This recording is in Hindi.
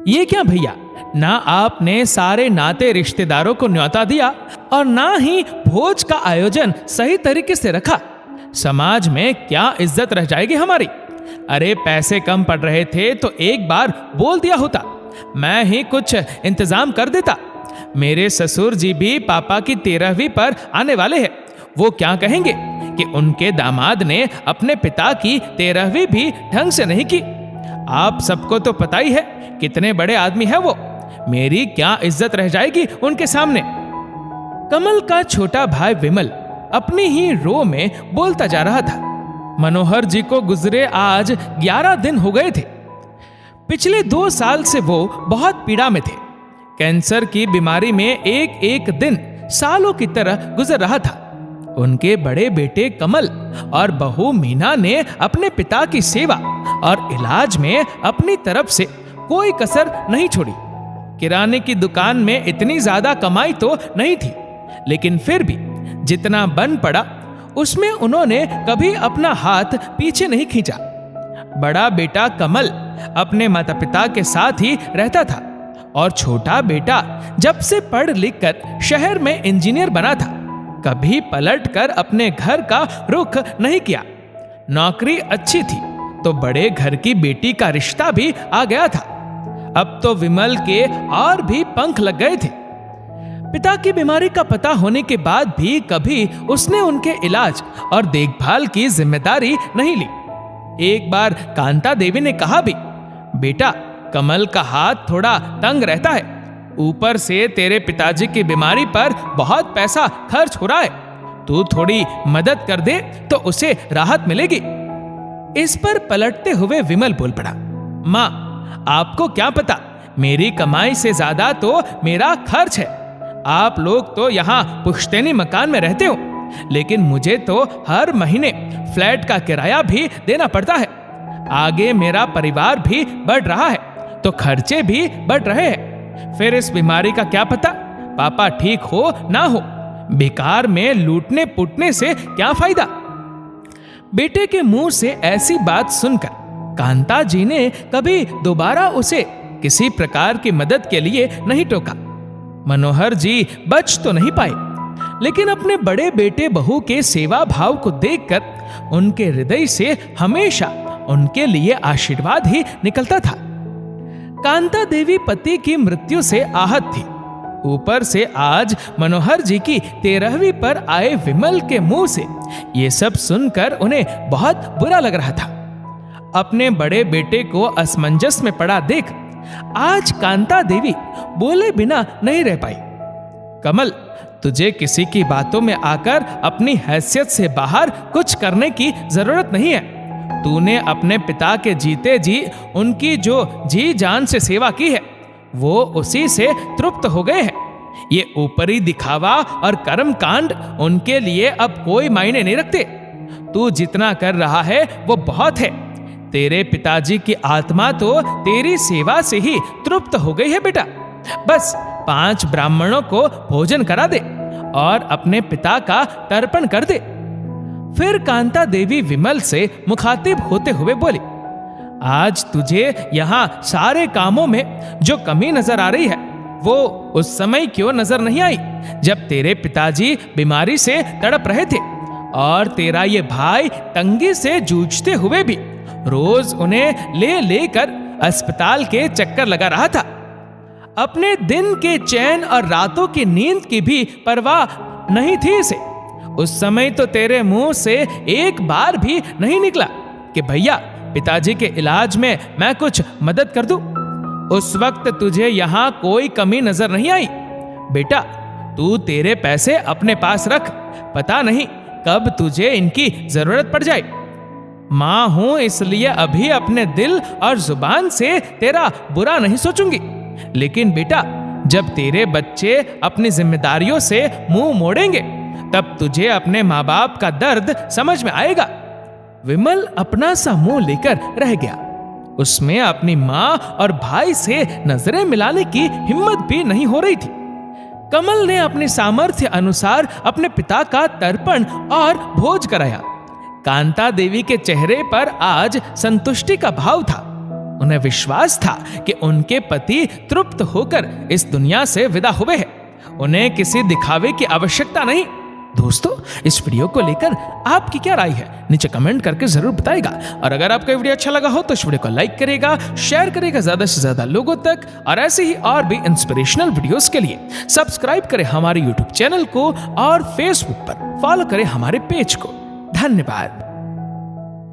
ये क्या भैया, ना आपने सारे नाते रिश्तेदारों को न्योता दिया और ना ही भोज का आयोजन सही तरीके से रखा। समाज में क्या इज्जत रह जाएगी हमारी। अरे पैसे कम पड़ रहे थे तो एक बार बोल दिया होता, मैं ही कुछ इंतजाम कर देता। मेरे ससुर जी भी पापा की 13वीं पर आने वाले हैं। वो क्या कहेंगे कि उनके दामाद ने अपने पिता की 13वीं भी ढंग से नहीं की। आप सबको तो पता ही है कितने बड़े आदमी है वो। मेरी क्या इज्जत रह जाएगी उनके सामने। कमल का छोटा भाई विमल अपनी ही रो में बोलता जा रहा था। मनोहर जी को गुजरे आज 11 दिन हो गए थे। पिछले 2 साल से वो बहुत पीड़ा में थे। कैंसर की बीमारी में एक एक दिन सालों की तरह गुजर रहा था। उनके बड़े बेटे कमल और बहू मीना ने अपने पिता की सेवा और इलाज में अपनी तरफ से कोई कसर नहीं छोड़ी। किराने की दुकान में इतनी ज्यादा कमाई तो नहीं थी, लेकिन फिर भी जितना बन पड़ा उसमें उन्होंने कभी अपना हाथ पीछे नहीं खींचा। बड़ा बेटा कमल अपने माता पिता के साथ ही रहता था और छोटा बेटा जब से पढ़ लिख कर शहर में इंजीनियर बना था, कभी पलट कर अपने घर का रुख नहीं किया। नौकरी अच्छी थी तो बड़े घर की बेटी का रिश्ता भी आ गया था। अब तो विमल के और भी पंख लग गए थे। पिता की बीमारी का पता होने के बाद भी कभी उसने उनके इलाज और देखभाल की जिम्मेदारी नहीं ली। एक बार कांता देवी ने कहा भी, बेटा कमल का हाथ थोड़ा तंग रहता है, ऊपर से तेरे पिताजी की बीमारी पर बहुत पैसा खर्च हो रहा है, तू थोड़ी मदद कर दे तो उसे राहत मिलेगी। इस पर पलटते हुए विमल बोल पड़ा, माँ आपको क्या पता, मेरी कमाई से ज्यादा तो मेरा खर्च है। आप लोग तो यहाँ पुश्तैनी मकान में रहते हो, लेकिन मुझे तो हर महीने फ्लैट का किराया भी देना पड़ता है। आगे मेरा परिवार भी बढ़ रहा है तो खर्चे भी बढ़ रहे हैं। फिर इस बीमारी का क्या पता पापा ठीक हो ना हो, बेकार में लूटने पुटने से क्या फायदा। बेटे के मुंह से ऐसी बात सुनकर कांता जी ने कभी दोबारा उसे किसी प्रकार की मदद के लिए नहीं टोका। मनोहर जी बच तो नहीं पाए, लेकिन अपने बड़े बेटे बहू के सेवा भाव को देखकर उनके हृदय से हमेशा उनके लिए आशीर्वाद ही निकलता था। कांता देवी पति की मृत्यु से आहत थी, ऊपर से आज मनोहर जी की 13वीं पर आए विमल के मुंह से ये सब सुनकर उन्हें बहुत बुरा लग रहा था। अपने बड़े बेटे को असमंजस में पड़ा देख आज कांता देवी बोले बिना नहीं रह पाई। कमल, तुझे किसी की बातों में आकर अपनी हैसियत से बाहर कुछ करने की जरूरत नहीं है। तूने अपने पिता के जीते जी उनकी जो जी जान से सेवा की है वो उसी से तृप्त हो गए हैं। ये ऊपरी दिखावा और कर्म कांड उनके लिए अब कोई मायने नहीं रखते। तू जितना कर रहा है वो बहुत है। तेरे पिताजी की आत्मा तो तेरी सेवा से ही तृप्त हो गई है बेटा। बस 5 ब्राह्मणों को भोजन करा दे और अपने पिता का तर्पण कर दे। फिर कांता देवी विमल से मुखातिब होते हुए बोली, आज तुझे यहाँ सारे कामों में जो कमी नजर आ रही है वो उस समय क्यों नजर नहीं आई जब तेरे पिताजी बीमारी से तड़प रहे थे और तेरा ये भाई तंगी से जूझते हुए भी रोज उन्हें ले लेकर अस्पताल के चक्कर लगा रहा था। अपने दिन के चैन और रातों की नींद की भी परवाह नहीं थी इसे। उस समय तो तेरे मुंह से एक बार भी नहीं निकला कि भैया पिताजी के इलाज में मैं कुछ मदद कर दूं। उस वक्त तुझे यहाँ कोई कमी नजर नहीं आई। बेटा तू तेरे पैसे अपने पास रख, पता नहीं कब तुझे इनकी जरूरत पड़ जाए। माँ हूं इसलिए अभी अपने दिल और जुबान से तेरा बुरा नहीं सोचूंगी, लेकिन बेटा जब तेरे बच्चे अपनी जिम्मेदारियों से मुंह मोड़ेंगे तब तुझे अपने माँ बाप का दर्द समझ में आएगा। विमल अपना सा मुंह लेकर रह गया। उसमें अपनी माँ और भाई से नजरें मिलाने की हिम्मत भी नहीं हो रही थी। कमल ने अपने सामर्थ्य अनुसार अपने पिता का तर्पण और भोज कराया। कांता देवी के चेहरे पर आज संतुष्टि का भाव था। उन्हें विश्वास था कि उनके पति तृप्त होकर इस दुनिया से विदा हुए हैं। उन्हें किसी दिखावे की आवश्यकता नहीं। दोस्तों, इस वीडियो को लेकर आपकी क्या राय है, नीचे कमेंट करके जरूर बताएगा। और अगर आपको वीडियो अच्छा लगा हो तो इस वीडियो को लाइक करेगा, शेयर करेगा ज्यादा से ज्यादा लोगों तक। और ऐसे ही और भी इंस्पिरेशनल वीडियोस के लिए सब्सक्राइब करें हमारे यूट्यूब चैनल को और फेसबुक पर फॉलो करें हमारे पेज को। धन्यवाद।